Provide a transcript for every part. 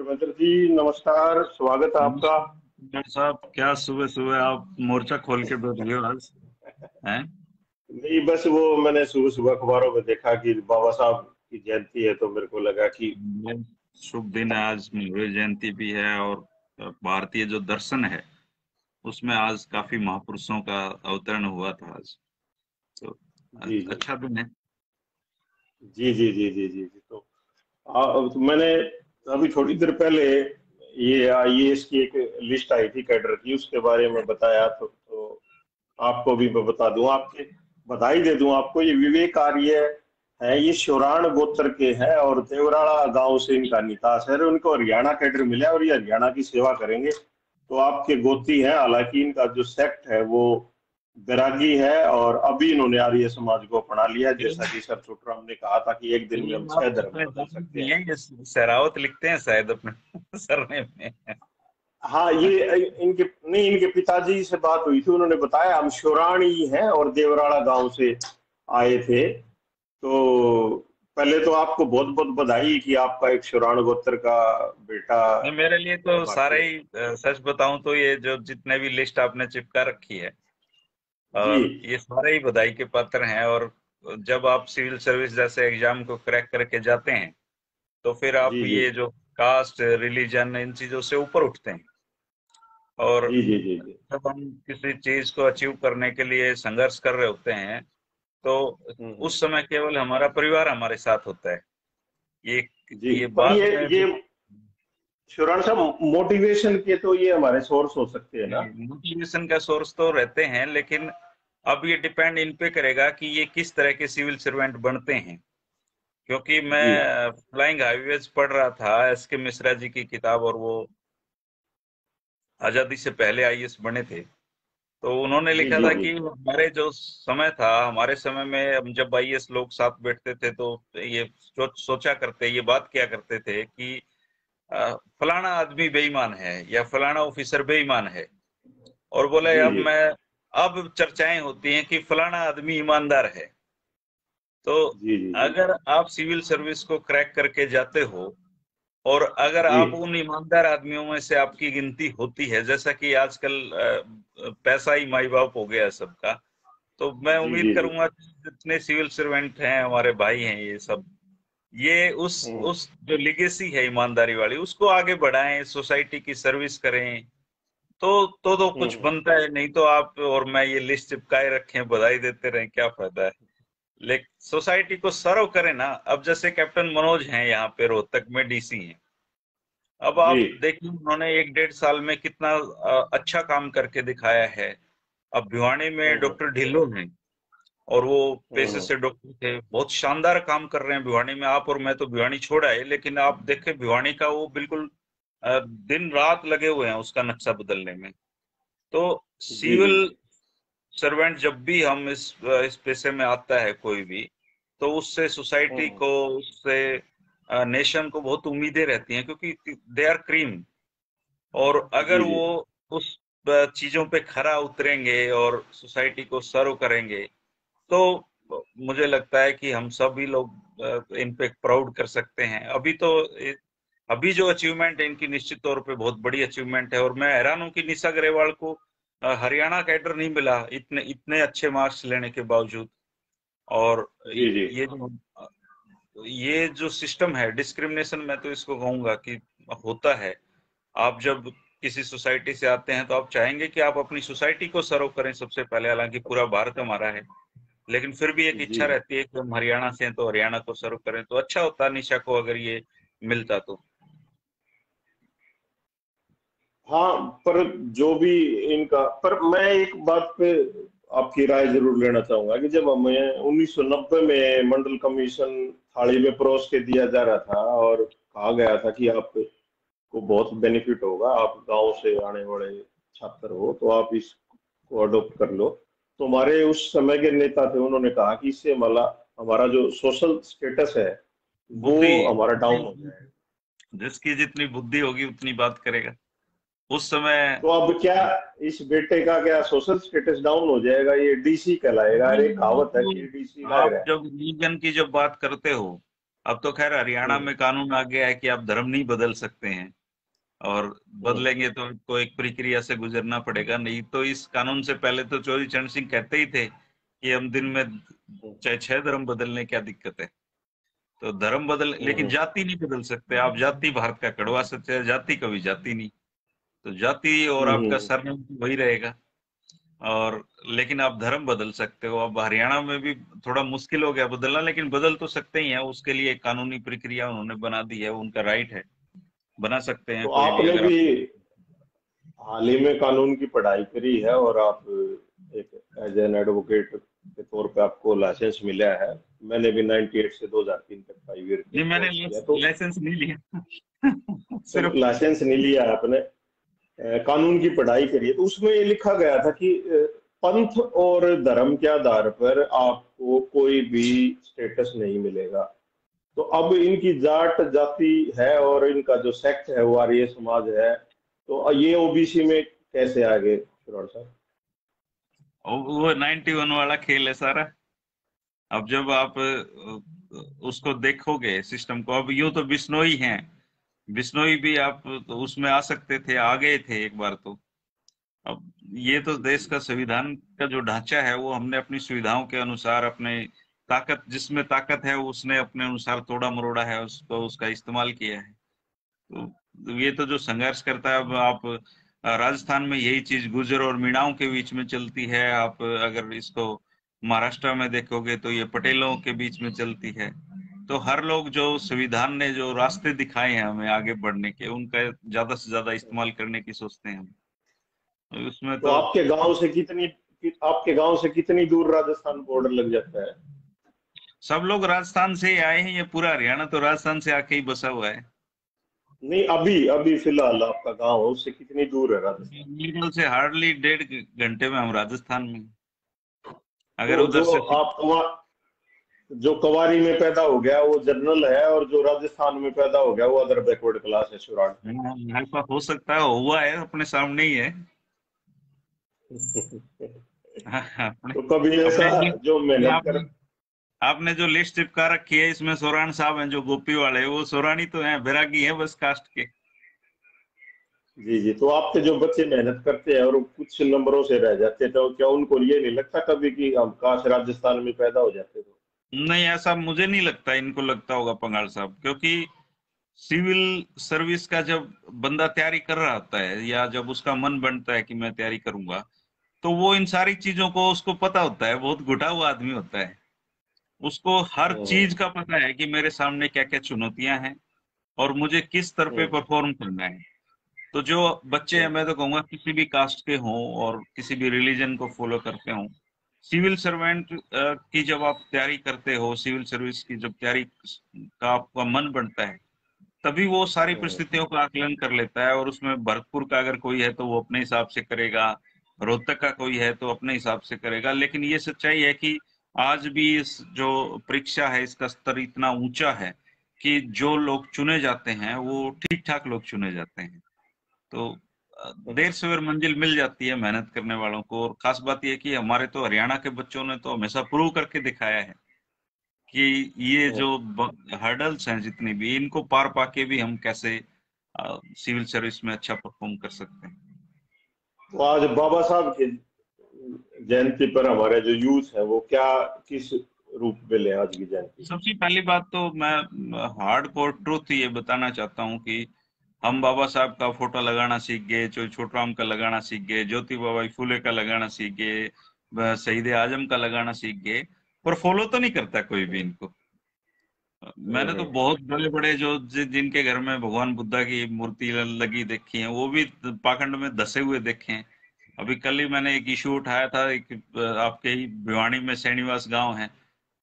धर्मेंद्र जी, नमस्कार, स्वागत है आपका। डॉक्टर साहब, क्या सुबह सुबह आप मोर्चा खोल के बैठ गए हो आज हैं? नहीं, बस वो मैंने सुबह सुबह अखबारों में देखा कि बाबा साहब की जयंती है, तो मेरे को लगा कि ये शुभ दिन है, आज महावीर जयंती भी है और भारतीय जो दर्शन है उसमें आज काफी महापुरुषों का अवतरण हुआ था आज। तो जी जी अच्छा दिन है। जी जी जी जी जी जी। तो मैंने अभी थोड़ी देर पहले ये आईएएस की एक लिस्ट आई थी कैडर की, उसके बारे में बताया, तो आपको भी मैं बता दूं, आपके बधाई दे दूं आपको। ये विवेक आर्य है, ये शोराण गोत्र के हैं और देवराड़ा गांव से इनका निकास है। उनको हरियाणा कैडर मिला और ये हरियाणा की सेवा करेंगे। तो आपके गोती हैं, हालांकि इनका जो सेक्ट है वो बैरागी है, और अभी इन्होंने आर्य समाज को अपना लिया। जैसा कि सर छोटराम ने कहा था कि एक दिन में ये हम आप 6 धर्म अपने बदल दादी सकते की हैं। हैं, ये सहरावत लिखते हैं शायद अपने सरनेम में। हाँ, ये इनके नहीं, इनके पिताजी से बात हुई थी, उन्होंने बताया हम शोराणी हैं और देवराड़ा गांव से आए थे। तो पहले तो आपको बहुत बहुत बधाई कि आपका एक शोराण गोत्र का बेटा नहीं, मेरे लिए तो सारे भारतीय। ही सच बताऊं तो ये जो जितने भी लिस्ट आपने चिपका रखी है, जी ये सारे ही बधाई के पात्र हैं। और जब आप सिविल सर्विस जैसे एग्जाम को क्रैक करके जाते हैं तो फिर आप जी जी ये जो कास्ट रिलीजन इन चीजों से ऊपर उठते हैं। और जी जी जी जी। जब हम किसी चीज को अचीव करने के लिए संघर्ष कर रहे होते हैं तो हम्म। उस समय केवल हमारा परिवार हमारे साथ होता है। ये जी, ये पर बाद ये में ये शोराण साहब, मोटिवेशन के तो ये हमारे सोर्स हो सकते हैं ना। मोटिवेशन का सोर्स तो रहते हैं, लेकिन अब ये डिपेंड इन पे करेगा कि ये किस तरह के सिविल सर्वेंट बनते हैं। क्योंकि जी मैं फ्लाइंग हाईवेज पढ़ रहा था एस के मिश्रा जी की किताब, और वो आजादी से पहले आईएएस बने थे। तो उन्होंने जी लिखा जी था जी कि हमारे जो समय था, हमारे समय में हम जब आईएएस लोग साथ बैठते थे तो ये सोचा करते, ये बात किया करते थे कि फलाना आदमी बेईमान है या फलाना ऑफिसर बेईमान है। और बोले जी जी अब चर्चाएं होती हैं कि फलाना आदमी ईमानदार है। तो जी जी जी अगर आप सिविल सर्विस को क्रैक करके जाते हो और अगर जी आप उन ईमानदार आदमियों में से आपकी गिनती होती है, जैसा कि आजकल पैसा ही माई बाप हो गया है सबका, तो मैं जी उम्मीद जी जी। करूंगा कि जितने सिविल सर्वेंट हैं, हमारे भाई हैं, ये सब, ये हम्म उस जो लिगेसी है ईमानदारी वाली, उसको आगे बढ़ाएं, सोसाइटी की सर्विस करें। तो कुछ हम्म। बनता है। नहीं तो आप और मैं ये लिस्ट चिपकाए रखें, बधाई देते रहें, क्या फायदा है। लेकिन सोसाइटी को सर्व करें ना। अब जैसे कैप्टन मनोज हैं, यहाँ पे रोहतक में डीसी हैं। अब जी। आप देखिए उन्होंने 1 डेढ़ साल में कितना अच्छा काम करके दिखाया है। अब भिवानी में हम्म डॉक्टर ढिल्लों हैं, और वो पेशे हम्म। से डॉक्टर थे, बहुत शानदार काम कर रहे हैं भिवानी में। आप और मैं तो भिवानी छोड़ा है, लेकिन आप देखें भिवानी का वो बिल्कुल दिन रात लगे हुए हैं उसका नक्शा बदलने में। तो जी जी सिविल जी। सर्वेंट जब भी हम इस पेशे में आता है कोई भी, तो उससे सोसाइटी हम्म। को, उससे नेशन को बहुत उम्मीदें रहती हैं, क्योंकि दे आर क्रीम। और अगर जी जी वो उस चीजों पे खरा उतरेंगे और सोसाइटी को सर्व करेंगे, तो मुझे लगता है कि हम सभी लोग इन पे प्राउड कर सकते हैं। अभी जो अचीवमेंट है इनकी, निश्चित तौर पे बहुत बड़ी अचीवमेंट है। और मैं हैरान हूं कि निशा ग्रेवाल को हरियाणा कैडर नहीं मिला इतने इतने अच्छे मार्क्स लेने के बावजूद। और जी जी। ये जो सिस्टम है डिस्क्रिमिनेशन, मैं तो इसको कहूंगा कि होता है। आप जब किसी सोसाइटी से आते हैं तो आप चाहेंगे कि आप अपनी सोसाइटी को सर्व करें सबसे पहले, हालांकि पूरा भारत हमारा है, लेकिन फिर भी एक जी इच्छा रहती है कि हम हरियाणा से हैं तो हरियाणा को सर्व करें। तो अच्छा होता निशा को अगर ये मिलता तो। हाँ, पर जो भी इनका, पर मैं एक बात पे आपकी राय जरूर लेना चाहूंगा कि जब हमें 1990 में मंडल कमीशन थाली में परोस के दिया जा रहा था और कहा गया था कि आपको बहुत बेनिफिट होगा, आप गांव से आने वाले छात्र हो तो आप इसको अडॉप्ट कर लो, तो हमारे उस समय के नेता थे, उन्होंने कहा कि इससे हमारा हमारा जो सोशल स्टेटस है वो बुद्धि, हमारा डाउन हो जाएगा। जिसकी जितनी बुद्धि होगी उतनी बात करेगा उस समय। तो अब क्या, इस बेटे का क्या सोशल स्टेटस डाउन हो जाएगा, ये डीसी कहलाएगा? अरे कहावत है कि डीसी लाग आप रहा है। जब रिलीजन की जब बात करते हो, अब तो खैर हरियाणा हम्म। में कानून आ गया है कि आप धर्म नहीं बदल सकते हैं। और बदलेंगे तो इनको एक प्रक्रिया से गुजरना पड़ेगा। नहीं तो इस कानून से पहले तो चौधरी चरण सिंह कहते ही थे कि हम दिन में चाहे 6 धर्म बदलने, क्या दिक्कत है। तो धर्म बदल, लेकिन जाति नहीं बदल सकते आप। जाति भारत का कड़वा सत्य है, जाति कभी जाति नहीं। तो जाति और आपका सरनेम वही रहेगा। और लेकिन आप धर्म बदल सकते हो। अब हरियाणा में भी थोड़ा मुश्किल हो गया बदलना, लेकिन बदल तो सकते ही हैं। उसके लिए एक कानूनी प्रक्रिया उन्होंने बना दी है, उनका राइट है, बना सकते हैं तो कोई भी आपने अगर भी आप। हाल ही में कानून की पढ़ाई करी है और आप एक एज एन एडवोकेट के तौर पे आपको लाइसेंस मिला है। मैंने भी 98 से 2003 तक 5 ईयर नहीं, मैंने कोर्स किया। तो लाइसेंस नहीं लिया। चलो, सिर्फ लाइसेंस नहीं लिया आपने, कानून की पढ़ाई करी है। तो उसमें ये लिखा गया था कि पंथ और धर्म के आधार पर आपको कोई भी स्टेटस नहीं मिलेगा। तो अब इनकी जाट जाति है और इनका जो सेक्ट है वो आर्य समाज है, तो ये ओबीसी में कैसे आ गए शिरोड साहब? वो 91 वाला खेल है सारा। अब जब आप उसको देखोगे सिस्टम को, अब यूं तो बिश्नोई हैं, बिश्नोई भी आप तो उसमें आ सकते थे, आ गए थे एक बार तो। अब ये तो देश का संविधान का जो ढांचा है वो हमने अपनी सुविधाओं के अनुसार, अपने ताकत, जिसमें ताकत है उसने अपने अनुसार तोड़ा मरोड़ा है, उसको उसका इस्तेमाल किया है। तो ये तो जो संघर्ष करता है, अब आप राजस्थान में यही चीज गुर्जर और मीणाओं के बीच में चलती है। आप अगर इसको महाराष्ट्र में देखोगे तो ये पटेलों के बीच में चलती है। तो हर लोग जो संविधान ने जो रास्ते दिखाए हैं हमें आगे बढ़ने के, उनका ज्यादा से ज्यादा इस्तेमाल करने की सोचते हैं हम। तो उसमें तो तो आपके गांव से कितनी दूर राजस्थान बॉर्डर लग जाता है? सब लोग राजस्थान से ही आए हैं, ये पूरा हरियाणा तो राजस्थान से आके ही बसा हुआ है। नहीं, अभी अभी फिलहाल आपका गांव है उससे कितनी दूर है राजस्थान? मीरगल से हार्डली 1.5 घंटे में हम राजस्थान में हैं। अगर तो उधर से जो कवारी में पैदा हो गया वो जनरल है, और जो राजस्थान में पैदा हो गया वो अदर बैकवर्ड क्लास है शिवराज। ऐसा हो सकता है, हुआ है, अपने सामने ही है। अपने तो कभी अपने ऐसा जो ये मेहनत कर। आपने आपने जो लिस्ट चिपका रखी है, इसमें सोरान साहब हैं जो गोपी वाले, वो सोरानी तो हैं, बैरागी हैं बस कास्ट के। जी जी, तो आपके जो बच्चे मेहनत करते हैं और वो कुछ नंबरों से रह जाते हैं, तो क्या उनको ये नहीं लगता कभी कि हम काश राजस्थान में पैदा हो जाते? तो नहीं, ऐसा मुझे नहीं लगता, इनको लगता होगा पंगाल साहब, क्योंकि सिविल सर्विस का जब बंदा तैयारी कर रहा होता है, या जब उसका मन बनता है कि मैं तैयारी करूंगा, तो वो इन सारी चीजों को उसको पता होता है। बहुत घुटा हुआ आदमी होता है, उसको हर चीज का पता है कि मेरे सामने क्या क्या चुनौतियां हैं और मुझे किस स्तर पे हम्म, परफॉर्म करना है। तो जो बच्चे हैं, हम्म, मैं तो कहूंगा किसी भी कास्ट के हों और किसी भी रिलीजन को फॉलो करते हों, सिविल सर्वेंट की जब आप तैयारी करते हो, सिविल सर्विस की जब तैयारी का आपका मन बनता है, तभी वो सारी हम्म, परिस्थितियों का आकलन कर लेता है। और उसमें भरतपुर का अगर कोई है तो वो अपने हिसाब से करेगा, रोहतक का कोई है तो अपने हिसाब से करेगा। लेकिन ये सच्चाई है कि आज भी इस जो परीक्षा है इसका स्तर इतना ऊंचा है कि जो लोग चुने जाते हैं वो ठीक ठाक लोग चुने जाते हैं। तो देर सवेर मंजिल मिल जाती है मेहनत करने वालों को। और खास बात यह कि हमारे तो हरियाणा के बच्चों ने तो हमेशा प्रूव करके दिखाया है कि ये हम्म। जो हर्डल्स हैं जितनी भी, इनको पार पाके भी हम कैसे सिविल सर्विस में अच्छा परफॉर्म कर सकते हैं। तो आज बाबा साहब की जयंती पर हमारे जो यूथ है वो क्या, किस रूप में ले आज की जयंती? सबसे पहली बात तो मैं हार्ड कोर ट्रूथ ये बताना चाहता हूँ कि हम बाबा साहब का फोटो लगाना सीख गए, छोटराम का लगाना सीख गए, ज्योतिबा बाई फुले का लगाना सीख गए, शहीद आजम का लगाना सीख गए, पर फॉलो तो नहीं करता कोई भी इनको। मैंने तो बहुत बड़े बड़े जो जिनके घर में भगवान बुद्धा की मूर्ति लगी देखी है, वो भी पाखंड में धसे हुए देखे हैं। अभी कल ही मैंने एक इशू उठाया था, एक आपके ही भिवानी में सैनीवास गांव है,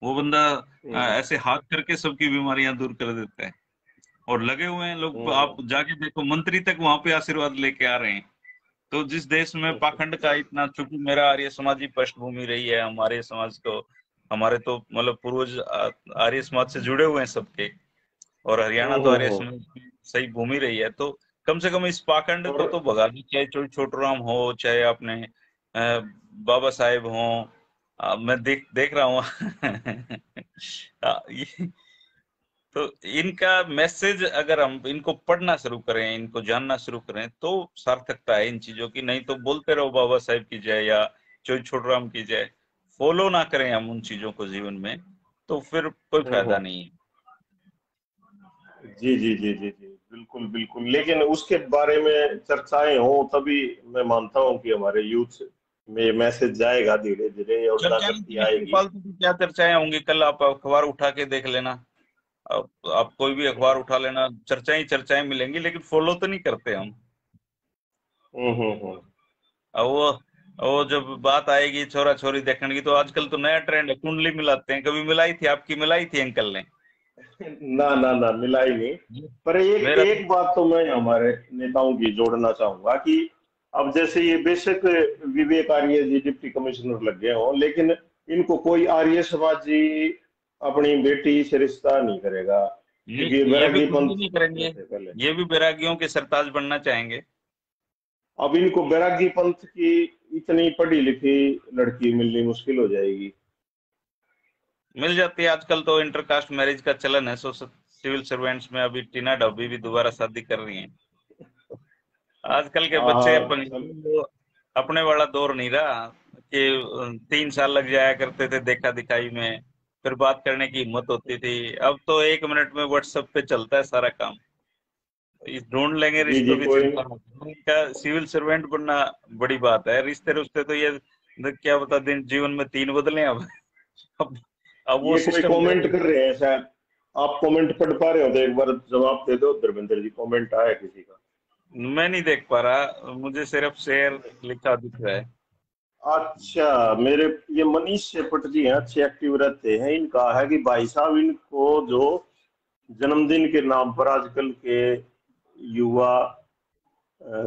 वो बंदा हम्म, ऐसे हाथ करके सबकी बीमारियां दूर कर देता है। और लगे हुए हैं लोग, आप हम्म, जाके देखो, मंत्री तक वहां पे आशीर्वाद लेके आ रहे हैं। तो जिस देश में पाखंड का इतना, चूंकि मेरा आर्य समाजी पृष्ठभूमि रही है, हमारे समाज को, हमारे तो मतलब पूर्वज आर्य समाज से जुड़े हुए हैं सबके, और हरियाणा तो आर्य हम्म। समाज की सही भूमि रही है, तो कम से कम इस पाखंड और को तो भगा दी। चाहे छोटूराम हो, चाहे आपने बाबा साहेब हो, मैं देख देख रहा हूँ। ये तो इनका मैसेज अगर हम इनको पढ़ना शुरू करें, इनको जानना शुरू करें, तो सार्थकता है इन चीजों की। नहीं तो बोलते रहो बाबा साहेब की जय या चोई छोटराम की जय, फॉलो ना करें हम उन चीजों को जीवन में, तो फिर कोई फायदा हम्म। नहीं है। जी जी जी जी जी, बिल्कुल बिल्कुल, लेकिन उसके बारे में चर्चाएं हो तभी मैं मानता हूँ कि हमारे यूथ में मैसेज जाएगा धीरे धीरे और चर्चाएं जागृति तो इसके आएगी। फालतू की क्या चर्चाएं होंगी? कल आप अखबार उठा के देख लेना, आप कोई भी अखबार उठा लेना, चर्चाएं ही चर्चाएं मिलेंगी, लेकिन फॉलो तो नहीं करते हम। हम्म। अब वो जब बात आएगी छोरा छोरी देखने की, तो आजकल तो नया ट्रेंड है, कुंडली मिलाते हैं। कभी मिलाई थी? आपकी मिलाई थी अंकल ने? ना ना ना, मिला ही नहीं। पर एक मेरा तो एक बात तो मैं हमारे नेताओं की जोड़ना चाहूंगा कि अब जैसे ये बेशक विवेक आर्य जी डिप्टी कमिश्नर लग गए हों, लेकिन इनको कोई आर्य समाजी अपनी बेटी से रिश्ता नहीं करेगा, ये क्योंकि ये ये भी बैरागी खुद भी पंथ नहीं में करेंगे। थे पहले। ये भी बैरागियों के सरताज बनना चाहेंगे। अब इनको बैरागी पंथ की इतनी पढ़ी लिखी लड़की मिलनी मुश्किल हो जाएगी। मिल जाती है आजकल तो, इंटरकास्ट मैरिज का चलन है। सो सिविल सर्वेंट्स में अभी टीना डब्बी भी दोबारा शादी कर रही हैं। आजकल के बच्चे हाँ अपन चल। वो अपने वाला दौर नहीं रहा कि 3 साल लग जाया करते थे देखा दिखाई में, फिर बात करने की हिम्मत होती थी। अब तो 1 मिनट में व्हाट्सएप पे चलता है सारा काम। इस ढूंढ लेंगे जी जी, रिश्तों की कोई चिंता मत करो। इनका सिविल सर्वेंट बनना बड़ी बात है। रिश्ते रिश्ते तो ये क्या बता, दिन जीवन में 3 बदले अब। अब अब वो ये कोई सिस्टम कमेंट गया। कर रहे हैं शायद, आप कमेंट पढ़ पा रहे हो तो एक बार जवाब दे दो धर्मेंद्र जी, कमेंट आया किसी का? मैं नहीं देख पा रहा, मुझे सिर्फ शेयर लिखा दिख रहा है। अच्छा, मेरे ये मनीष शेपट जी हैं, अच्छे एक्टिव रहते हैं। इनका है कि भाई साहब इनको जो जन्मदिन के नाम पर आजकल के युवा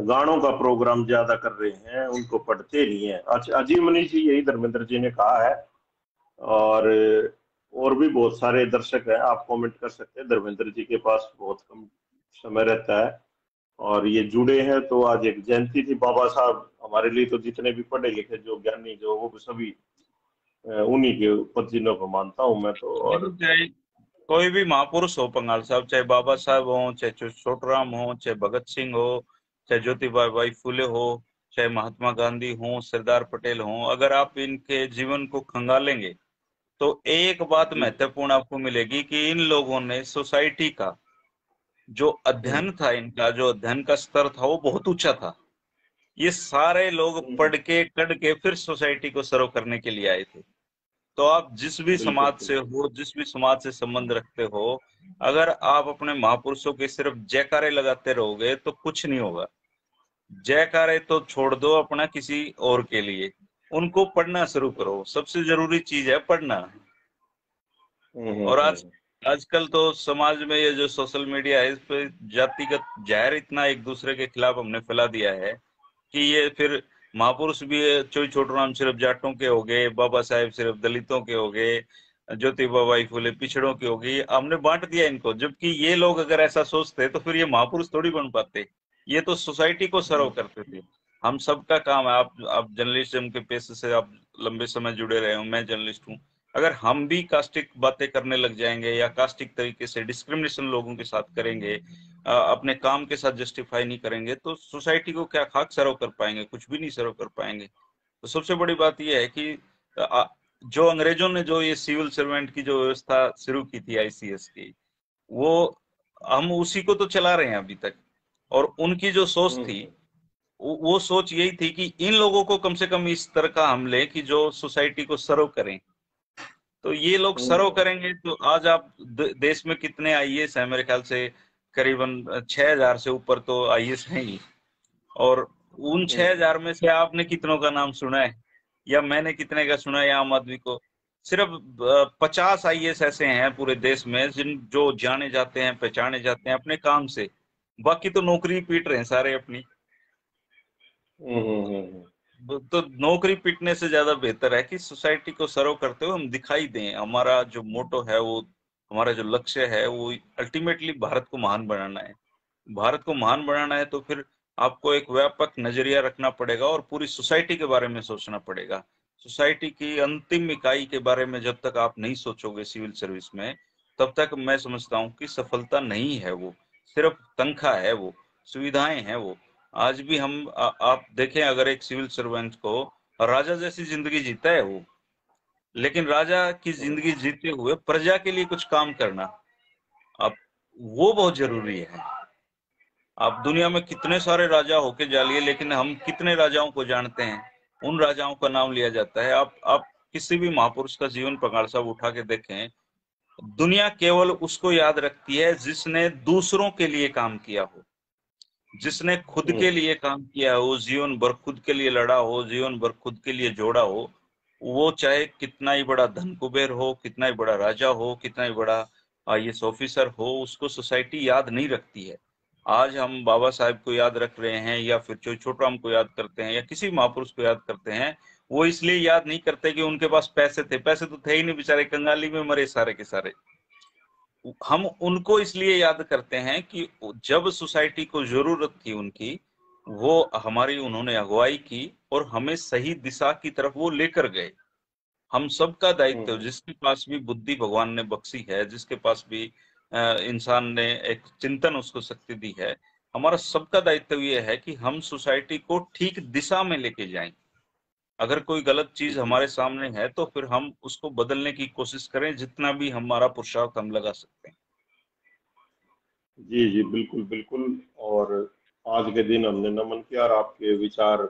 गानों का प्रोग्राम ज्यादा कर रहे हैं, उनको पढ़ते नहीं है। अच्छा अजीब, मनीष जी यही धर्मेंद्र जी ने कहा है। और भी बहुत सारे दर्शक हैं, आप कमेंट कर सकते हैं। धर्मेंद्र जी के पास बहुत कम समय रहता है और ये जुड़े हैं। तो आज एक जयंती थी बाबा साहब हमारे लिए, तो जितने भी पढ़े लिखे जो ज्ञानी जो वो सभी उन्हीं के ऊपर जिन्हों को मानता हूँ मैं तो। देखो, और चाहे कोई भी महापुरुष हो पंगाल साहब, चाहे बाबा साहब हो, चाहे छोटराम हो, चाहे भगत सिंह हो, चाहे ज्योतिबा बाई फुले हो, चाहे महात्मा गांधी हो, सरदार पटेल हो, अगर आप इनके जीवन को खंगालेंगे तो एक बात जी। महत्वपूर्ण आपको मिलेगी कि इन लोगों ने सोसाइटी का जो हम्म अध्ययन था, इनका जो अध्ययन का स्तर था वो बहुत ऊंचा था। ये सारे लोग हम्म, पढ़ के कढ़ के फिर सोसाइटी को सर्व करने के लिए आए थे। तो आप जिस भी बिल्कुल समाज से बिल्कुल। हो, जिस भी समाज से संबंध रखते हो, अगर आप अपने महापुरुषों के सिर्फ जयकारे लगाते रहोगे तो कुछ नहीं होगा। जयकारे तो छोड़ दो अपना किसी और के लिए, उनको पढ़ना शुरू करो। सबसे जरूरी चीज है पढ़ना। और आज हम्म। आजकल तो समाज में ये जो सोशल मीडिया है, इस पे जातिगत जहर इतना एक दूसरे के खिलाफ हमने फैला दिया है कि ये फिर महापुरुष भी चोई छोटराम सिर्फ जाटों के हो गए, बाबा साहेब सिर्फ दलितों के हो गए, ज्योतिबा बाई फुले पिछड़ों की हो गई, हमने बांट दिया इनको। जबकि ये लोग अगर ऐसा सोचते तो फिर ये महापुरुष थोड़ी बन पाते। ये तो सोसाइटी को सर्व करते थे। हम सबका काम है। आप जर्नलिज्म के पेशे से आप लंबे समय जुड़े रहे हो, मैं जर्नलिस्ट हूँ। अगर हम भी कास्टिक बातें करने लग जाएंगे या कास्टिक तरीके से डिस्क्रिमिनेशन लोगों के साथ करेंगे, अपने काम के साथ जस्टिफाई नहीं करेंगे, तो सोसाइटी को क्या खाक सर्व कर पाएंगे? कुछ भी नहीं सर्व कर पाएंगे। तो सबसे बड़ी बात यह है कि जो अंग्रेजों ने जो ये सिविल सर्वेंट की जो व्यवस्था शुरू की थी आईसीएस की, वो हम उसी को तो चला रहे हैं अभी तक। और उनकी जो सोच थी, हम्म वो सोच यही थी कि इन लोगों को कम से कम इस तरह का हम लें कि जो सोसाइटी को सर्व करें। तो ये लोग सर्व हम्म करेंगे तो आज आप देश में कितने आईएएस हैं? मेरे ख्याल से करीबन 6,000 से ऊपर तो आईएएस हैं ही। और उन छह हम्म। हजार में से आपने कितनों का नाम सुना है? या मैंने कितने का सुना है आम आदमी को? सिर्फ 50 आईएएस ऐसे हैं पूरे देश में जिन जो जाने जाते हैं, पहचाने जाते हैं अपने काम से। बाकी तो नौकरी पीट रहे हैं सारे अपनी। हम्म। तो नौकरी पीटने से ज्यादा बेहतर है कि सोसाइटी को सर्व करते हुए हम दिखाई दें। हमारा जो मोटो है वो, हमारा जो लक्ष्य है वो अल्टीमेटली भारत को महान बनाना है। भारत को महान बनाना है तो फिर आपको एक व्यापक नजरिया रखना पड़ेगा और पूरी सोसाइटी के बारे में सोचना पड़ेगा। सोसाइटी की अंतिम इकाई के बारे में जब तक आप नहीं सोचोगे सिविल सर्विस में, तब तक मैं समझता हूँ कि सफलता नहीं है वो, सिर्फ तनख्वाह है वो, सुविधाएं हैं वो। आज भी हम आप देखें, अगर एक सिविल सर्वेंट को राजा जैसी जिंदगी जीता है वो, लेकिन राजा की जिंदगी जीते हुए प्रजा के लिए कुछ काम करना, अब वो बहुत जरूरी है। आप दुनिया में कितने सारे राजा होके जालिए, लेकिन हम कितने राजाओं को जानते हैं? उन राजाओं का नाम लिया जाता है। आप किसी भी महापुरुष का जीवन प्रकाश साहब उठा के देखें, दुनिया केवल उसको याद रखती है जिसने दूसरों के लिए काम किया हो, जिसने खुद के लिए काम किया हो, जीवन भर खुद के लिए लड़ा हो, जीवन भर खुद के लिए जोड़ा हो। वो चाहे कितना ही बड़ा धन कुबेर हो, कितना ही बड़ा राजा हो, कितना ही बड़ा आईएएस ऑफिसर हो, उसको सोसाइटी याद नहीं रखती है। आज हम बाबा साहेब को याद रख रहे हैं, या फिर छोटूराम को याद करते हैं, या किसी महापुरुष को याद करते हैं, वो इसलिए याद नहीं करते कि उनके पास पैसे थे। पैसे तो थे ही नहीं, बेचारे कंगाली में मरे सारे के सारे। हम उनको इसलिए याद करते हैं कि जब सोसाइटी को जरूरत थी उनकी, वो हमारी उन्होंने अगुवाई की और हमें सही दिशा की तरफ वो लेकर गए। हम सबका दायित्व, जिसके पास भी बुद्धि भगवान ने बख्शी है, जिसके पास भी इंसान ने एक चिंतन उसको शक्ति दी है, हमारा सबका दायित्व ये है कि हम सोसाइटी को ठीक दिशा में लेके जाएं। अगर कोई गलत चीज हमारे सामने है तो फिर हम उसको बदलने की कोशिश करें, जितना भी हमारा पुरुषार्थ हम लगा सकते हैं। जी जी, बिल्कुल बिल्कुल। और आज के दिन हमने नमन किया और आपके विचार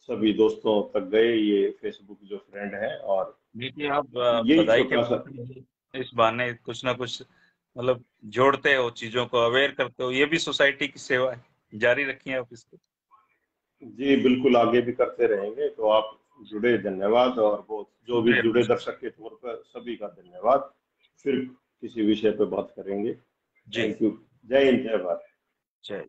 सभी दोस्तों तक गए, ये फेसबुक जो फ्रेंड है। और देखिए, आप यही बधाई के छोटा सा। बाद इस बहाने कुछ ना कुछ मतलब जोड़ते हो, चीजों को अवेयर करते हो, ये भी सोसाइटी की सेवा है। जारी रखिए आप इसको। जी बिल्कुल, आगे भी करते रहेंगे। तो आप जुड़े, धन्यवाद। और वो जो भी शुक्रिया, जुड़े नमस्कार। दर्शक के तौर पर सभी का धन्यवाद। फिर किसी विषय पे बात करेंगे। जी। Thank you. जय हिंद, जय भारत। जय।